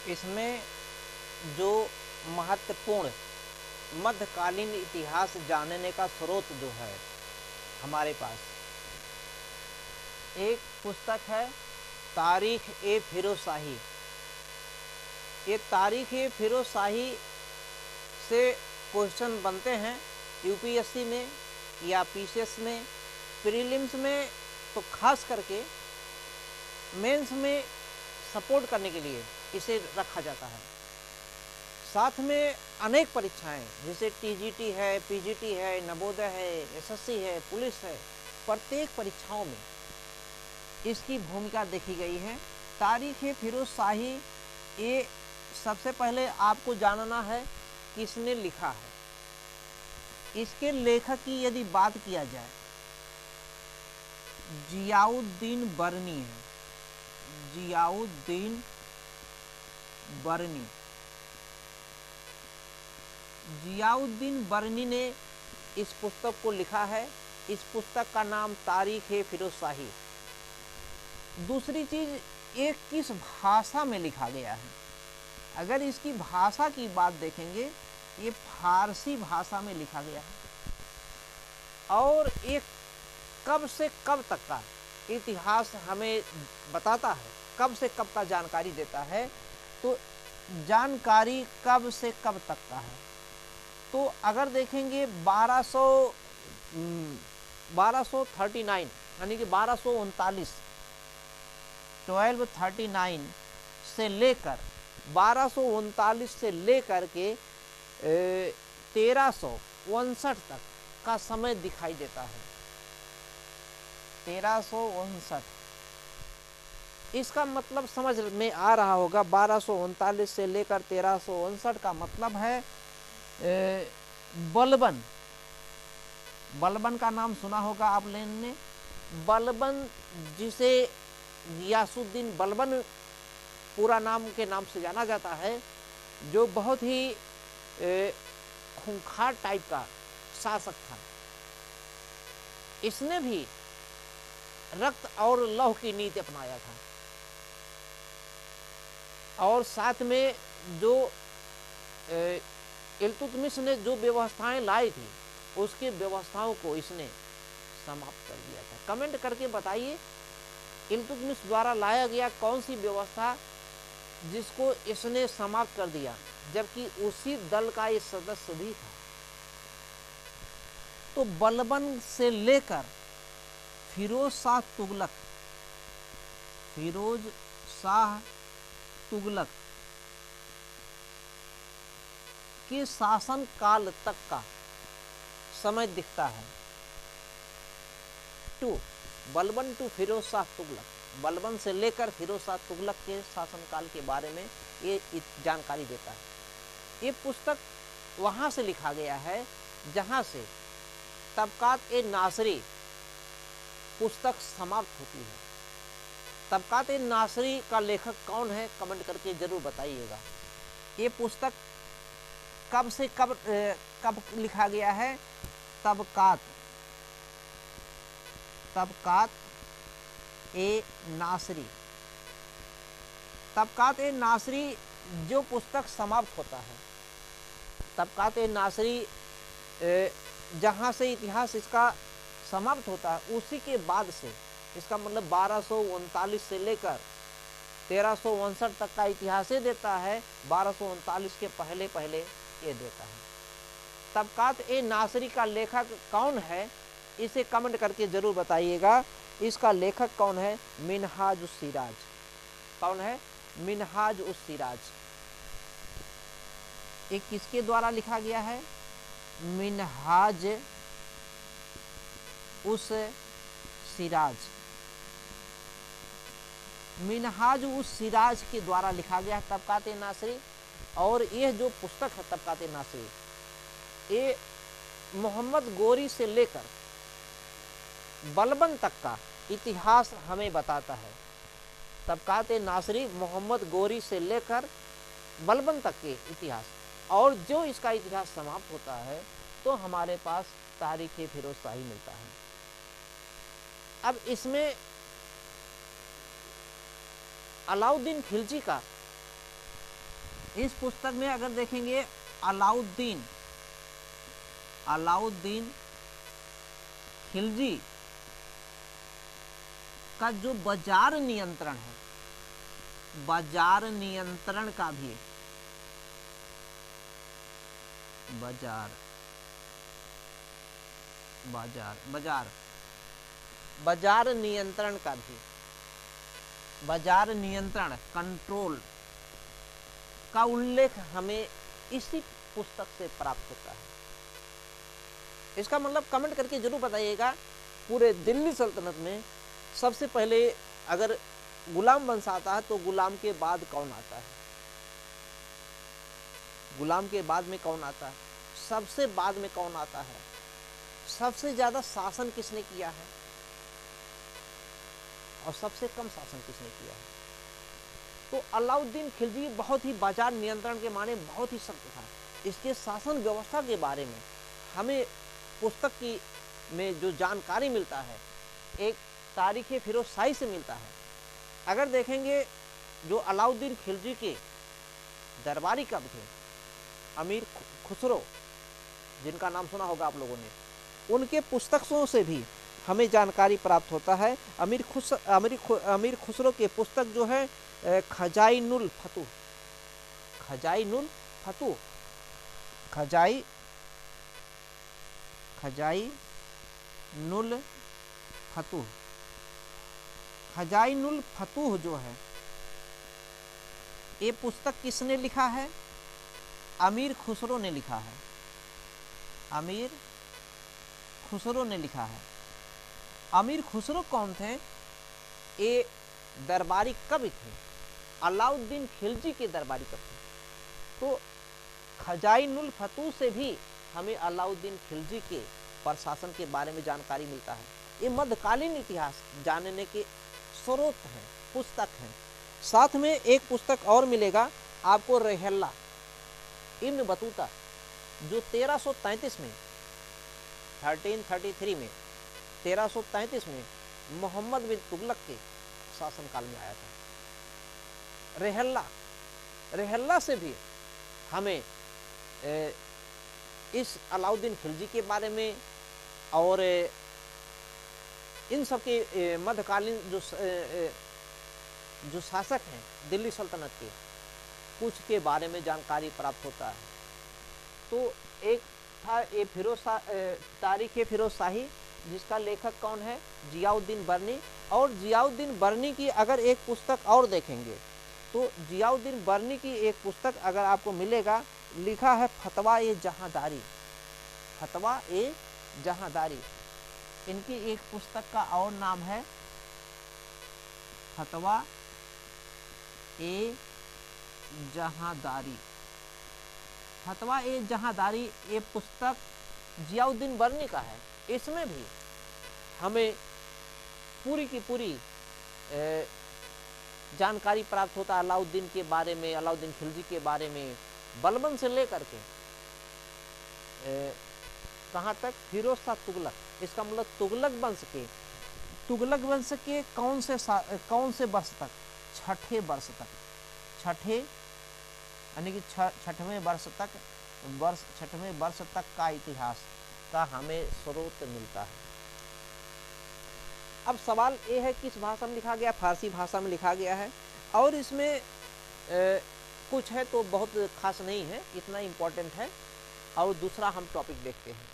इसमें जो महत्वपूर्ण मध्यकालीन इतिहास जानने का स्रोत जो है हमारे पास, एक पुस्तक है तारीख ए फिरोज शाही। ये तारीख ए फिरोज शाही से क्वेश्चन बनते हैं यूपीएससी में या पीसीएस में, प्रीलिम्स में तो खास करके, मेंस में सपोर्ट करने के लिए इसे रखा जाता है। साथ में अनेक परीक्षाएं जैसे टीजीटी है, पीजीटी है, नवोदय है, एसएससी है, पुलिस है, प्रत्येक परीक्षाओं में इसकी भूमिका देखी गई है। तारीख ए फिरोज शाही, ये सबसे पहले आपको जानना है किसने लिखा है। इसके लेखक की यदि बात किया जाए, जियाउद्दीन बरनी है। जियाउद्दीन बरनी, जियाउद्दीन बरनी ने इस पुस्तक को लिखा है। इस पुस्तक का नाम तारीख ए फिरोज शाही। दूसरी चीज, ये किस भाषा में लिखा गया है। अगर इसकी भाषा की बात देखेंगे, ये फारसी भाषा में लिखा गया है और ये कब से कब तक का इतिहास हमें बताता है, कब से कब का जानकारी देता है। तो जानकारी कब से कब तक का है, तो अगर देखेंगे 1239 यानी कि 1239 1239 से लेकर 1239 से लेकर के 1359 तक का समय दिखाई देता है। 1359, इसका मतलब समझ में आ रहा होगा। 1239 से लेकर 1359 का मतलब है बलबन। बलबन का नाम सुना होगा आप ने। बलबन, जिसे गियासुद्दीन बलबन पूरा नाम के नाम से जाना जाता है, जो बहुत ही खूंखार टाइप का शासक था। इसने भी रक्त और लौह की नीति अपनाया था और साथ में जो इल्तुतमिश ने जो व्यवस्थाएं लाई थी, उसकी व्यवस्थाओं को इसने समाप्त कर दिया था। कमेंट करके बताइए इल्तुतमिश द्वारा लाया गया कौन सी व्यवस्था जिसको इसने समाप्त कर दिया, जबकि उसी दल का ये सदस्य भी था। तो बलबन से लेकर फिरोज शाह तुगलक, फिरोज शाह तुगलक के शासन काल तक का समय दिखता है। बलबन टू फिरोज शाह तुगलक, बलबन से लेकर फिरोज शाह तुगलक के शासनकाल के बारे में ये जानकारी देता है। ये पुस्तक वहां से लिखा गया है जहां से तबकात ए नासरी पुस्तक समाप्त होती है। तबकात ए नासरी का लेखक कौन है, कमेंट करके जरूर बताइएगा। ये पुस्तक कब से कब लिखा गया है। तबकात ए नासरी, तबकात ए नासरी जो पुस्तक समाप्त होता है, तबकात ए नासरी जहाँ से इतिहास इसका समाप्त होता है, उसी के बाद से, इसका मतलब 1239 से लेकर 1359 तक का इतिहास देता है। 1239 के पहले पहले ये देता है। तबकात ए नासरी का लेखक कौन है, इसे कमेंट करके जरूर बताइएगा। इसका लेखक कौन है, मिनहाज उस सिराज। कौन है, मिनहाज उस सिराज। ये किसके द्वारा लिखा गया है, मिनहाज उस सिराज। मिनहाज उस सिराज के द्वारा लिखा गया है तबकात ए नासरी। और यह जो पुस्तक है तबकात ए नासरी, ये मोहम्मद गोरी से लेकर बलबन तक का इतिहास हमें बताता है। तबकात ए नासरी मोहम्मद गोरी से लेकर बलबन तक के इतिहास, और जो इसका इतिहास समाप्त होता है तो हमारे पास तारीख ए फिरोज शाही मिलता है। अब इसमें अलाउद्दीन खिलजी का इस पुस्तक में अगर देखेंगे अलाउद्दीन खिलजी का जो बाजार नियंत्रण है, बाजार नियंत्रण का भी बाजार नियंत्रण कंट्रोल का उल्लेख हमें इसी पुस्तक से प्राप्त होता है। इसका मतलब कमेंट करके जरूर बताइएगा, पूरे दिल्ली सल्तनत में सबसे पहले अगर गुलाम वंश आता है तो गुलाम के बाद कौन आता है, गुलाम के बाद में कौन आता है, सबसे बाद में कौन आता है, सबसे ज्यादा शासन किसने किया है और सबसे कम शासन किसने किया है। तो अलाउद्दीन खिलजी बहुत ही बाजार नियंत्रण के माने बहुत ही सख्त था। इसके शासन व्यवस्था के बारे में हमें पुस्तक की में जो जानकारी मिलता है एक तारीख फिरोज शाही से मिलता है। अगर देखेंगे जो अलाउद्दीन खिलजी के दरबारी कब थे, अमीर खुसरो, जिनका नाम सुना होगा आप लोगों ने, उनके पुस्तकों से भी हमें जानकारी प्राप्त होता है। अमीर खुसरो के पुस्तक जो है खजाइनुल फतूह जो है, ये पुस्तक किसने लिखा है? अमीर खुसरो ने लिखा है। अमीर खुसरो कौन थे? ये दरबारी कवि थे, अलाउद्दीन खिलजी के दरबारी कवि थे। तो खजाइनुल फतूह से भी हमें अलाउद्दीन खिलजी के प्रशासन के बारे में जानकारी मिलता है। ये मध्यकालीन इतिहास जानने के स्रोत हैं, पुस्तक हैं। साथ में एक पुस्तक और मिलेगा आपको, रेहल्ला इब्न बतूता, जो 1333 में 1333 में 1333 में मोहम्मद बिन तुगलक के शासनकाल में आया था। रेहल्ला से भी हमें इस अलाउद्दीन खिलजी के बारे में और इन सब के मध्यकालीन जो शासक हैं दिल्ली सल्तनत के, कुछ के बारे में जानकारी प्राप्त होता है। तो एक था ये तारीख फिरोज शाही, जिसका लेखक कौन है? जियाउद्दीन बर्नी। और जियाउद्दीन बर्नी की अगर एक पुस्तक और देखेंगे तो जियाउद्दीन बर्नी की एक पुस्तक अगर आपको मिलेगा, लिखा है फतवा ए जहांदारी। इनकी एक पुस्तक का और नाम है फतवा ए जहांदारी। ये पुस्तक जियाउद्दीन बर्नी का है। इसमें भी हमें पूरी की पूरी जानकारी प्राप्त होता है अलाउद्दीन के बारे में, अलाउद्दीन खिलजी के बारे में, बलबन से लेकर के कहाँ तक, फिरोज शाह तुगलक। इसका मतलब तुगलक वंश के कौन से वर्ष तक? छठे यानी कि छठवें वर्ष तक का इतिहास का हमें स्रोत मिलता है। अब सवाल ये है किस भाषा में लिखा गया? फारसी भाषा में लिखा गया है। और इसमें कुछ है तो बहुत खास नहीं है, इतना इम्पोर्टेंट है। और दूसरा हम टॉपिक देखते हैं।